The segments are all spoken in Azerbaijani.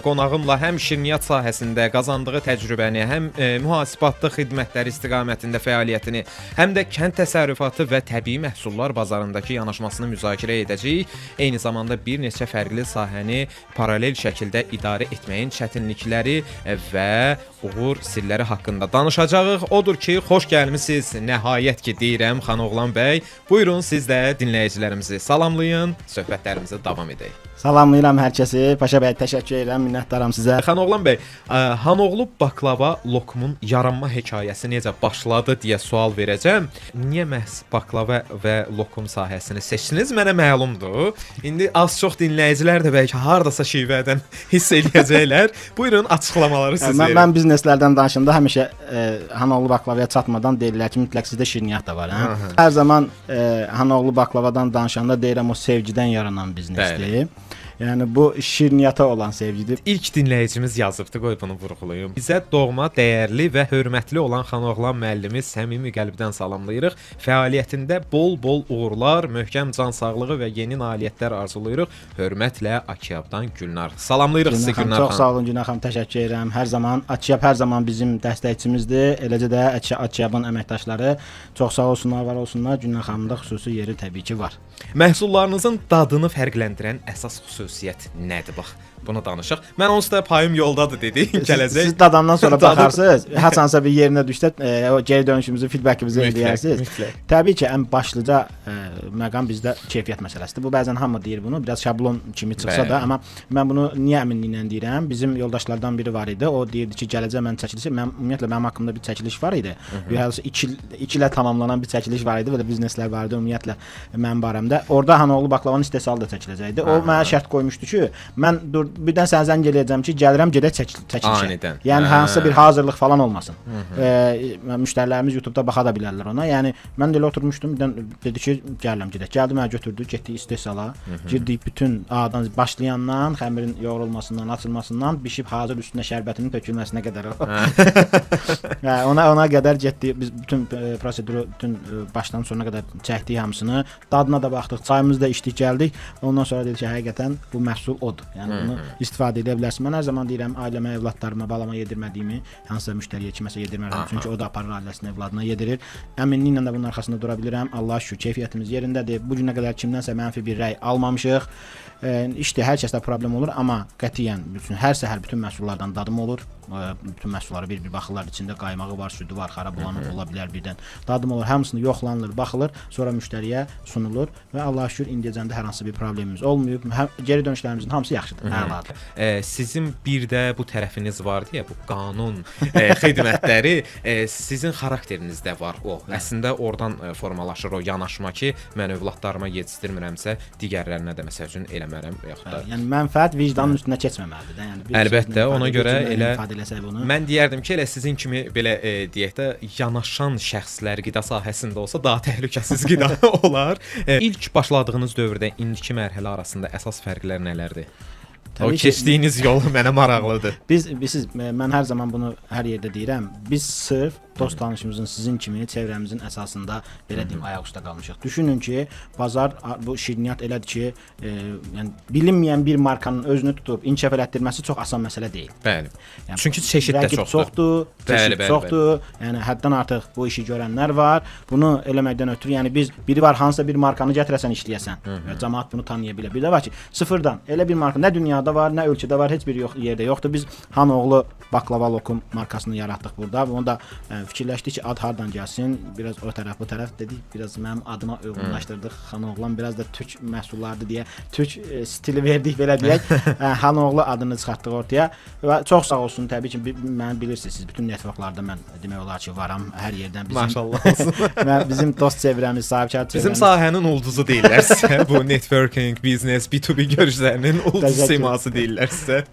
qonağımla həm şirniyyat sahəsində qazandığı təcrübəni, həm mühasibatlı xidmətləri istiqamətində fəaliyyətini, həm də kənd təsərrüfatı və təbii məhsullar bazarındakı yanaşmasını müzakirə edəcəyik. Eyni zamanda bir neçə fərqli sahəni paralel şəkildə idarə etməyin çətinlikləri və uğur sirləri haqqında danışacağıq. Odur ki, xoş gəlmisiniz. Nəhayət ki, deyirəm Xanoğlan bəy. Buyurun, siz də dinləyicilərimizi salamlayın, söhbətlərimizi davam edək. Salamlayıram hər kəsi. Paşa bəy, təşəkkür edirəm, minnətdaram sizə. Xanoğlan bəy, Hanoğlu baklava lokumun yaranma hekayəsi necə başladı deyə sual verəcəm. Niyə məhz baklava və lokum sahəsini seçdiniz? Mənə məlumdur. İndi az-çox dinləyicilər də bəlkə hardasa şivədən hiss eləyəcəklər. Buyurun, açıqlamaları siz verin. Mən bizneslərdən danışanda həmişə Hanoğlu baklavaya çatmadan deyirlər ki, mütləq sizdə şirniyyat da var. Hər zaman Hanoğlu baklavadan danışanda deyirəm o sevgidən yaranan biznesdir. Yəni bu şirniyyata olan sevgidir. İlk dinləyicimiz yazıbdı, qoy bunu vurğulayım. Bizə doğma, dəyərli və hörmətli olan Xanoğlan müəllimi səmimi qəlbdən salamlayırıq. Fəaliyyətində bol-bol uğurlar, möhkəm can sağlığı və yeni nailiyyətlər arzulayırıq. Hörmətlə Akiyabdan Gülnar. Salamlayırıq sizi Gülnar xanım. Çox sağ olun Gülnar xanım, təşəkkür edirəm. Hər zaman Akiyab hər zaman bizim dəstəkçimizdir. Eləcə də Akiyabın əməkdaşları çox sağ olsunlar, var olsunlar. Gülnar xanımda xüsusi yeri təbii ki var. Məhsullarınızın dadını fərqləndirən əsas xüsusiyyət nədir bax? Bunu danışaq. Mən onsuz da payım yoldadır dedik. Gələcək. Siz dadandan sonra baxarsınız, haçansa bir yerinə düşsə, o geri dönüşümüzü, feedbackimizi eləyərsiniz. Təbii ki, ən başlıca məqam bizdə keyfiyyət məsələsidir. Bu bəzən hamı deyir bunu, biraz şablon kimi çıxsa da, amma mən bunu niyə əminliklə deyirəm? Bizim yoldaşlardan biri var idi. O deyirdi ki, gələcək mən çəkilişi, ümumiyyətlə mənim haqqımda bir çəkiliş var idi. Yəni 2 ilə tamamlanan bir çəkiliş var idi və də bizneslər var idi ümumiyyətlə mənim barəmdə. Orada Hanoğlu baklavanın istehsalı da çəkiləcəkdi. O mənə şərt qoymuşdu ki, mən birdən sənə zəng eləyəcəm ki, gəlirəm gedək çəkilişə. Yəni hansısa bir hazırlıq falan olmasın. Müştərilərimiz YouTube-da baxa da bilərlər ona. Yəni mən də elə oturmuşdum, birdən dedi ki, gəlirəm gedək. Gəldi mənə götürdü, getdik istehsala. Girdik bütün A'dan başlayandan, xəmirin yoğrulmasından, açılmasından, bişib hazır üstünə şərbətinin tökülməsinə qədər. Ona qədər getdik. Biz bütün proseduru bütün başdan sona qədər çəkdik hamısını. Dadına da baxdıq, çayımızı da içdik, gəldik. Ondan sonra dedi ki, həqiqətən bu məhsul odur. Yəni bunu istifadə edə bilərsən. Mən hər zaman deyirəm, ailəmə, övladlarıma, balama yedirmədiyimi hansısa müştəriyə kiməsə yedirmərəm. Çünki o da aparır ailəsini, övladına yedirir. Əminliklə də bunun arxasında dura bilirəm. Allah'a şükür, keyfiyyətimiz yerindədir. Bu günə qədər kimdənsə mənfi bir rəy almamışıq. İşte hər kəsdə problem olur, amma qətiyyən hər səhər bütün məhsullardan dadım olur. Bütün məhsullara bir baxırlar, içində qaymağı var, südü var, xarab ola bilər birdən. Dadım olur, hamısını yoxlanılır, baxılır, sonra müştəriyə sunulur və Allah'a şükür indiyəcəndə hər hansı bir problemimiz olmayıb. Geri dönüşlərimizin hamısı yaxşıdır, əladır. Sizin bir də bu tərəfiniz var deyə, bu qanun xidmətləri sizin xarakterinizdə var o. Əslində oradan formalaşır o yanaşma ki, mən övladlarıma yetişdirmirəmsə, digərlərinə də məsəl üçün eləmərəm yaxud da. Yəni mənfəət vicdanın üstünə keçməməlidir. Yəni əlbəttə, ona görə elə bunu. Mən deyərdim ki, elə sizin kimi belə deyək də yanaşan şəxslər qida sahəsində olsa daha təhlükəsiz qida olar. İlk başladığınız dövrdə indiki mərhələ arasında əsas fərqlər nələrdir? O keçdiyiniz yol mənə maraqlıdır. Mən hər zaman bunu hər yerdə deyirəm. Biz sırf dost tanışımızın, sizin kimi çevrəmizin əsasında belə deyim ayaq üstə qalmışıq. Düşünün ki, bazar bu şirniyyat elədir ki, yəni bilinməyən bir markanın özünü tutub inkişaf elətdirməsi çox asan məsələ deyil. Bəli. Yəni, çünki çeşid də çoxdur. Çoxdur. Yəni həddən artıq bu işi görənlər var. Bunu eləməkdən ötürü, yəni biz biri var hansısa bir markanı gətirəsən, işləyəsən və cəmaət bunu tanıya bilər. Bir də var ki, sıfırdan elə bir marka nə dünyada var, nə ölkədə var, heç bir yerdə yoxdur. Biz Hanoğlu baklava lokum markasını yaratdıq burada. Bunu da fikirləşdik ki, ad hardan gəlsin, biraz o tərəf, bu tərəf dedik, biraz mənim adıma uyğunlaşdırdıq. Hanoğlan biraz da türk məhsullardır deyə, türk stili verdik belə deyək. Hanoğlu adını çıxartdıq ortaya və çox sağ olsun, təbii ki, məni bilirsiniz, siz bütün networklarda mən demək olar ki, varam hər yerdən. Maşallah olsun. Bizim dost çevrəmiz, sahibkar çevrəmiz. Bizim sahənin ulduzu deyirlər sizə. Bu networking, biznes, B2B görüşlərinin ulduzu siması deyirlər sizə.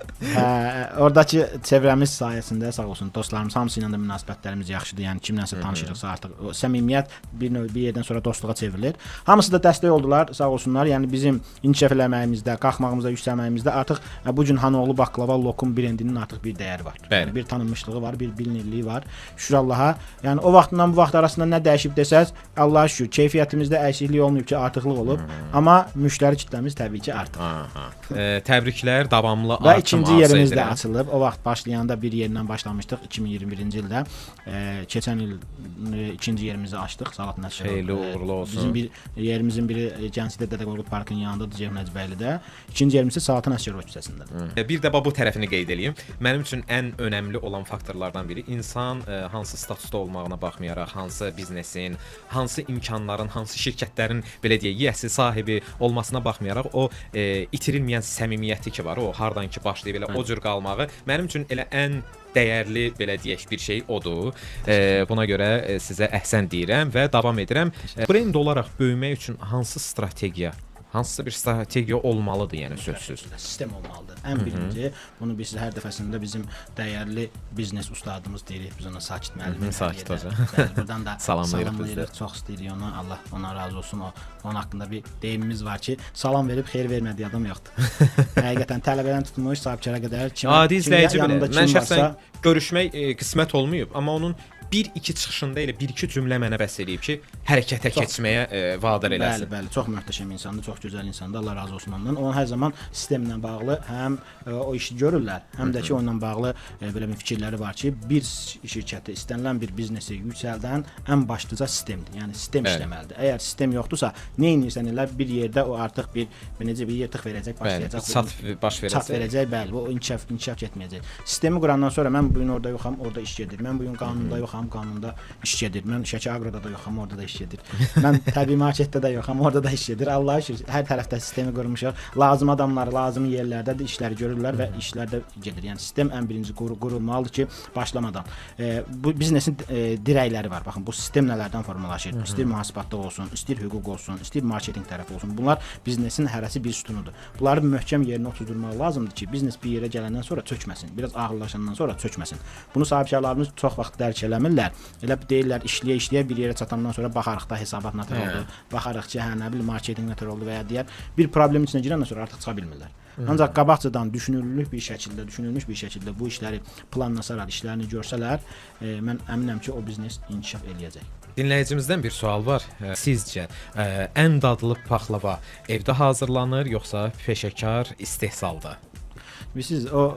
Oradakı çevrəmiz sayəsində sağ olsun, dostlarımız hamısı ilə də münasibətlərimiz yaxşıdır. Yəni kimlənsə tanışırıqsa artıq o səmimiyyət bir yerdən sonra dostluğa çevrilir. Hamısı da dəstək oldular, sağ olsunlar. Yəni bizim inkişaf eləməyimizdə, qalxmağımızda, yüksəlməyimizdə artıq bu gün Hanoğlu baklava lokum brendinin artıq bir dəyəri var. Yəni, bir tanınmışlığı var, bir bilinirliyi var. Şükür Allaha. Yəni o vaxtdan bu vaxt arasında nə dəyişib desəz, Allah'a şükür, keyfiyyətimizdə əysiklik olmayıb ki, artıqlıq olub. Amma müştəri kitləmiz təbii ki artıq. Təbriklər, davamlı artım İkinci arzu yerimiz də edirəm. açılıb. O vaxt başlayanda bir yerdən başlamışdıq 2021-ci ildə. Keçən il ikinci yerimizi açdıq. Salat Nəsrov. Xeyirli uğurlu olsun. Bizim bir yerimizin biri Gəncədə Dədə Qorqud Parkının yanındadır, Ceyhun Hacıbəylidə. İkinci yerimiz isə Salat Nəsrov küçəsindədir. Bir də bu tərəfini qeyd edeyim. Mənim üçün ən önəmli olan faktorlardan biri insan hansı statusda olmağına baxmayaraq, hansı biznesin, hansı imkanların, hansı şirkətlərin belə deyək, yiyəsi, sahibi olmasına baxmayaraq o itirilməyən səmimiyyəti ki var, o hardan ki başlayıb elə o cür qalmağı mənim üçün elə ən dəyərli belə deyək bir şey odur. Buna görə sizə əhsən deyirəm və davam edirəm. Brend olaraq böyümək üçün hansı strategiya, hansısa bir strategiya olmalıdır, yəni sözsüz. Sistem olmalıdır. Ən birinci, bunu biz hər dəfəsində bizim dəyərli biznes ustadımız deyirik, biz ona Sakit müəllim. Sakit hoca. Buradan da salamlayırıq biz də. Çox istəyirik ona. Allah ona razı olsun. Onun haqqında bir deyimimiz var ki, salam verib xeyir vermədiyi adam yoxdur. Həqiqətən tələbədən tutmuş sahibkara qədər adi izləyici yanında bilir. Mən şəxsən görüşmək qismət olmayıb, amma onun bir-iki çıxışında elə bir-iki cümlə mənə bəs eləyib ki, hərəkətə keçməyə vadar eləsin. Bəli, çox möhtəşəm insandır, çox gözəl insandır. Allah razı olsun ondan. Onun hər zaman sistemlə bağlı həm o işi görürlər, həm də ki, onunla bağlı belə bir fikirləri var ki, bir şirkəti, istənilən bir biznesi yüksəldən ən başlıca sistemdir. Yəni sistem işləməlidir. Əgər sistem yoxdursa, nə edirsən elə bir yerdə o artıq bir necə bir yırtıq verəcək, başlayacaq. Çat verəcək, bəli, o inkişaf getməyəcək. Sistemi qurandan sonra mən bu gün orada yoxam, orada iş gedir. Mən bu gün qanunda yoxam, qanunda iş gedir. Mən Şəki Agroda da yoxam, orada da iş gedir. Mən təbii marketdə də yoxam, orada da iş gedir. Allah'a şükür, hər tərəfdə sistemi qurmuşuq. Lazım adamlar, lazım yerlərdə də işləri görürlər və işlər də gedir. Yəni sistem ən birinci qurulmalıdır ki, başlamadan. Bu biznesin dirəkləri var. Baxın, bu sistem nələrdən formalaşır? İstəyir mühasibatda olsun, istəyir hüquq olsun, istəyir marketinq tərəfi olsun. Bunlar biznesin hərəsi bir sütunudur. Bunları möhkəm yerinə oturdurmaq lazımdır ki, biznes bir yerə gələndən sonra çökməsin. Biraz ağırlaşandan sonra çökməsin. Bunu sahibkarlarımız çox vaxt dərk eləmirlər. Elə deyirlər, işləyə-işləyə bir yerə çatandan sonra baxarıq da hesabat nətər oldu. Baxarıq ki, nə bilim marketinq nətər oldu və ya digər bir problem içinə girəndən sonra artıq çıxa bilmirlər. Ancaq qabaqcadan düşünülmüş bir şəkildə bu işləri planlasaraq, işlərini görsələr, mən əminəm ki, o biznes inkişaf eləyəcək. Dinləyicimizdən bir sual var. Sizcə ən dadlı paxlava evdə hazırlanır yoxsa peşəkar istehsalda? Bilirsiniz, o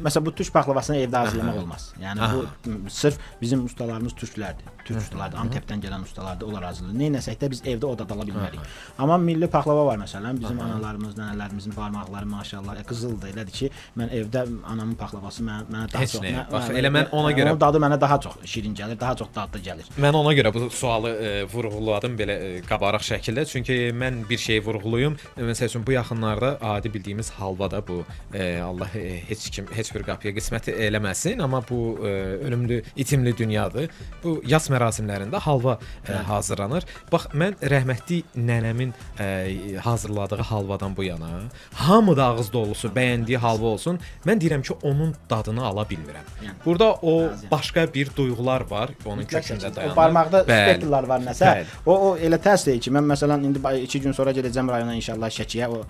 məsələn bu türk paxlavasını evdə hazırlamaq olmaz. Yəni bu sırf bizim ustalarımız türklərdir. Türk ustalardır, Antepdən gələn ustalardır, onlar hazırlayır. Neynəsək də biz evdə o dad ala bilmərik. Amma milli paxlava var məsələn, bizim analarımız, nənələrimizin barmaqları maşallah qızıldır. Elədir ki, mən evdə anamın paxlavası mənə daha çox. Bax, elə mən ona görə onun dadı mənə daha çox şirin gəlir, daha çox dadlı gəlir. Mən ona görə bu sualı vurğuladım belə qabarıq şəkildə. Çünki mən bir şey vurğuluyum. Məsəl üçün bu yaxınlarda adi bildiyimiz halva da bu Allah heç bir qapıya qismət eləməsin, amma bu ölümlü, itimli dünyadır. Bu yas mərasimlərində halva hazırlanır. Bax, mən rəhmətli nənəmin hazırladığı halvadan bu yana hamı da ağız dolusu bəyəndiyi halva olsun, mən deyirəm ki, onun dadını ala bilmirəm. Burada o başqa bir duyğular var, onun kökündə dayanır. O barmaqda spektrlər var nəsə. O elə təsir edir ki, mən məsələn indi 2 gün sonra gedəcəm rayona inşallah Şəkiyə. O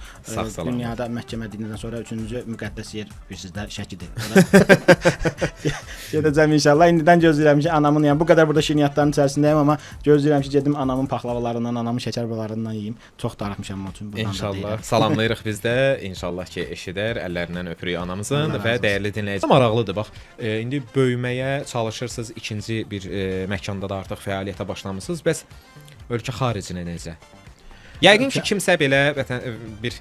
dünyada məhkəmə dinindən sonra 3-cü müqəddəs yer bilirsizdə Şəkidir. Gedəcəm inşallah. İndidən gözləyirəm ki, anamın yəni bu qədər burada şirniyyatların içərisindəyəm, amma gözləyirəm ki, gedim anamın paxlavalarından, anamın şəkərbalarından yeyim. Çox darıxmışam onun üçün. İnşallah. Salamlayırıq biz də. İnşallah ki, eşidər. Əllərindən öpürük anamızın və dəyərli dinləyicilər. Maraqlıdır bax. İndi böyüməyə çalışırsınız. İkinci bir məkanda da artıq fəaliyyətə başlamısınız. Bəs ölkə xaricinə necə? Yəqin ki, kimsə belə bir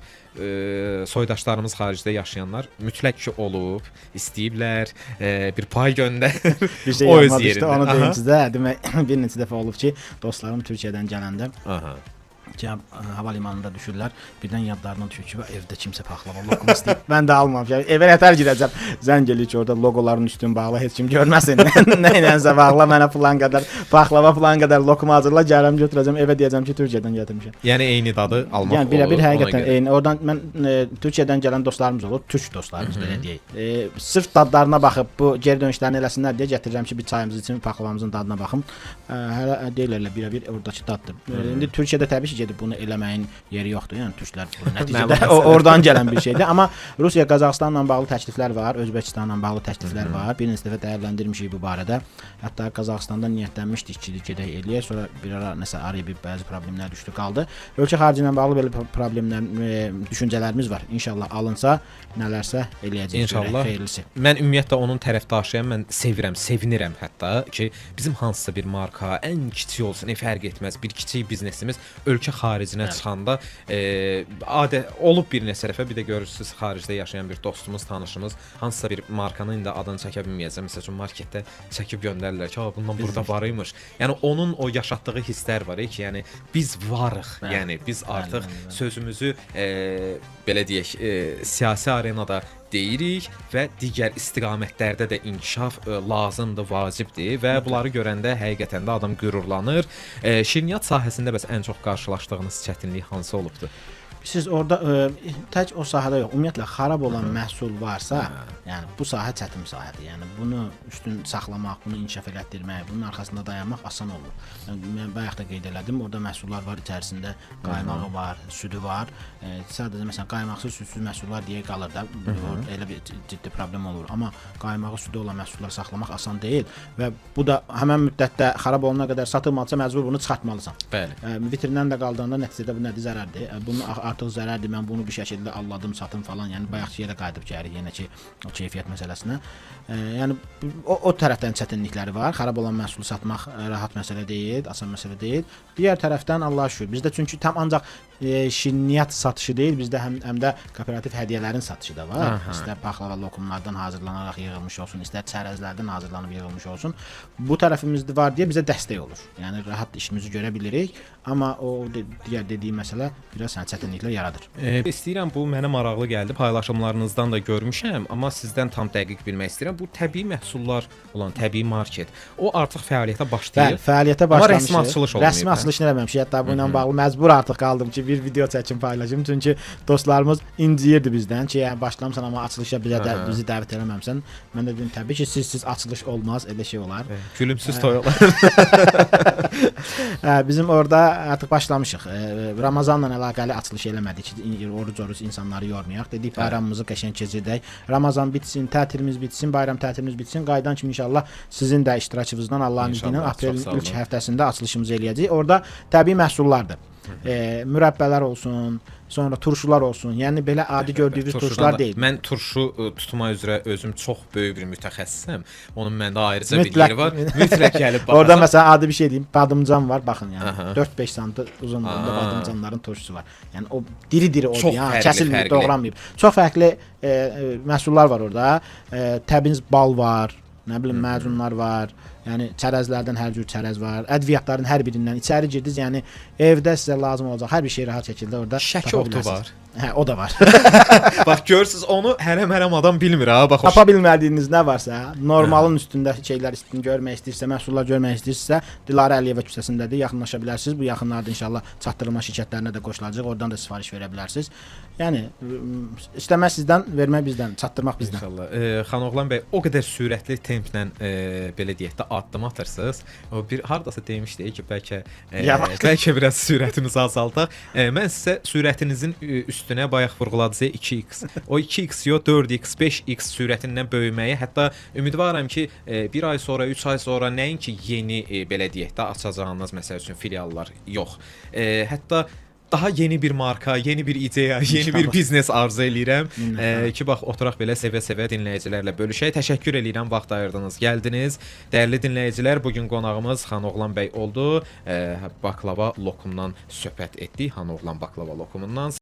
soydaşlarımız xaricdə yaşayanlar mütləq ki olub, istəyiblər, bir pay göndər. Bir şey yapmadı işte, onu deyim sizə. Demək, bir neçə dəfə olub ki, dostlarım Türkiyədən gələndə havalimanında düşürlər. Birdən yadlarına düşür ki, evdə kimsə paxlava, lokum istəyir. Mən də almamışam. Evə nətər girəcəm. Zəng eləyir ki, orada loqoların üstün bağlı, heç kim görməsin. Nəylənsə bağla, mənə falan qədər paxlava, falan qədər lokum hazırla, gələm götürəcəm, evə deyəcəm ki, Türkiyədən gətirmişəm. Yəni eyni dadı almaq olur. Yəni birə-bir həqiqətən eyni. Oradan mən Türkiyədən gələn dostlarımız olub, türk dostlarımız belə deyək. Sırf dadlarına baxıb bu geri dönüşlərini eləsinlər deyə gətirirəm ki, bir çayımız üçün paxlavamızın dadına baxım. Hələ deyirlər birə-bir oradakı daddır. İndi Türkiyədə təbii ki, gedib bunu eləməyin yeri yoxdur. Yəni türklər bu nəticədə oradan gələn bir şeydir. Amma Rusiya Qazaxıstanla bağlı təkliflər var, Özbəkistanla bağlı təkliflər var. Bir neçə dəfə dəyərləndirmişik bu barədə. Hətta Qazaxıstanda niyyətlənmişdik ki, gedək eləyək. Sonra bir ara nəsə araya bir bəzi problemlər düşdü, qaldı. Ölkə xarici ilə bağlı belə problemlər, düşüncələrimiz var. İnşallah alınsa nələrsə eləyəcəyik. İnşallah. Xeyirlisi. Mən ümumiyyətlə onun tərəfdaşıyam. Mən sevirəm, sevinirəm hətta ki, bizim hansısa bir marka, ən kiçik olsun, fərq etməz, bir kiçik biznesimiz ölkə xaricinə çıxanda olub bir neçə dəfə, bir də görürsüz xaricdə yaşayan bir dostumuz, tanışımız hansısa bir markanın indi adını çəkə bilməyəcəm. Məsəl üçün marketdə çəkib göndərirlər ki, bundan burada var imiş. Yəni onun o yaşatdığı hisslər var ki, yəni biz varıq. Yəni biz artıq sözümüzü belə deyək, siyasi arenada deyirik və digər istiqamətlərdə də inkişaf lazımdır, vacibdir və bunları görəndə həqiqətən də adam qürurlanır. Şirniyyat sahəsində bəs ən çox qarşılaşdığınız çətinlik hansı olubdu? Siz orada tək o sahədə yox, ümumiyyətlə xarab olan məhsul varsa, yəni bu sahə çətin sahədir. Yəni bunu üstün saxlamaq, bunu inkişaf elətdirmək, bunun arxasında dayanmaq asan olmur. Yəni mən bayaq da qeyd elədim, orada məhsullar var, içərisində qaymağı var, südü var. Sadəcə məsələn qaymaqsız, südsüz məhsullar deyə qalır da, elə bir ciddi problem olur. Amma qaymağı, südü olan məhsulları saxlamaq asan deyil və bu da həmin müddətdə xarab olana qədər satılmalısa məcbur bunu çıxartmalısan. Bəli. Vitrindən də qaldığında nəticədə bu nədir, zərərdir. Bunun artıq zərərdir, mən bunu bir şəkildə alladım, satım falan. Yəni bayaqçı yerə qayıdıb gəlirik yenə ki, o keyfiyyət məsələsinə. Yəni o tərəfdən çətinlikləri var. Xarab olan məhsulu satmaq rahat məsələ deyil, asan məsələ deyil. Digər tərəfdən Allah'a şükür, bizdə çünki tam ancaq şirniyyat satışı deyil, bizdə həm də kooperativ hədiyyələrin satışı da var. İstər paxlava lokumlardan hazırlanaraq yığılmış olsun, istər çərəzlərdən hazırlanıb yığılmış olsun. Bu tərəfimizdə var deyə bizə dəstək olur. Yəni rahat işimizi görə bilirik, amma o digər dediyim məsələ biraz çətinliklər yaradır. İstəyirəm, bu mənə maraqlı gəldi. Paylaşımlarınızdan da görmüşəm, amma sizdən tam dəqiq bilmək istəyirəm. Bu təbii məhsullar olan təbii market, o artıq fəaliyyətə başlayıb. Bəli, fəaliyyətə başlamışıq. Amma rəsmi açılış olmayıb. Rəsmi açılış eləməmişik. Hətta bu ilə bağlı məcbur artıq qaldım ki, bir video çəkim, paylaşım. Çünki dostlarımız inciyirdi bizdən ki, yəni başlamısan amma açılışa bizi dəvət eləməmsən. Mən də dedim, təbii ki, sizsiz açılış olmaz, elə şey olar. Gülümsüz toy olar. Bizim orada artıq başlamışıq. Ramazanla əlaqəli açılış eləmədik ki, oruc insanları yormayaq. Dedik, bayramımızı qəşəng keçirdək. Ramazan bitsin, tətilimiz bitsin, bayram tətilimiz bitsin. Qayıdan kimi inşallah sizin də iştirakınızdan Allahın izni ilə aprelin ilk həftəsində açılışımızı eləyəcəyik. Orada təbii məhsullardır. Mürəbbələr olsun, sonra turşular olsun. Yəni belə adi gördüyünüz turşular deyil. Mən turşu tutma üzrə özüm çox böyük bir mütəxəssisəm. Onun məndə ayrıca bir yeri var. Mütləq gəlib baxacağam. Orada məsələn adi bir şey deyim, badımcan var. Baxın yəni 4-5 sm uzunluğunda badımcanların turşusu var. Yəni o diri-diri oldu, yəni kəsilməyib, doğranmayıb. Çox fərqli məhsullar var orada. Təbiz bal var, nə bilim macunlar var. Yəni çərəzlərdən hər cür çərəz var. Ədviyyatların hər birindən içəri girdiniz. Yəni evdə sizə lazım olacaq hər bir şey rahat şəkildə orada şəki otu var. Hə, o da var. Bax görürsüz, onu hərəm adam bilmir ha. Bax tapa bilmədiyiniz nə varsa, normalın üstündə şeylər görmək istəyirsə, məhsullar görmək istəyirsə, Dilarə Əliyeva küçəsindədir, yaxınlaşa bilərsiniz. Bu yaxınlarda inşallah çatdırılma şirkətlərinə də qoşulacaq. Oradan da sifariş verə bilərsiniz. Yəni istəmək sizdən, vermək bizdən, çatdırmaq bizdən. İnşallah. Xanoğlan bəy, o qədər sürətli templə belə deyək də addım atırsınız. O bir hardasa demişdik ki, bəlkə biraz sürətimizi azaldaq. Mən sizə sürətinizin üstünə bayaq vurğuladınız 2x. O 2x yox, 4x, 5x sürətindən böyüməyə, hətta ümidvaram ki, bir ay sonra, 3 ay sonra nəinki yeni belə deyək də açacağınız məsəl üçün filiallar yox. Hətta daha yeni bir marka, yeni bir ideya, yeni bir biznes arzu eləyirəm ki, bax oturaq belə sevə-sevə dinləyicilərlə bölüşək. Təşəkkür eləyirəm, vaxt ayırdınız, gəldiniz. Dəyərli dinləyicilər, bugün qonağımız Xanoğlan bəy oldu. Baklava lokumdan söhbət etdik, Xanoğlan baklava lokumundan.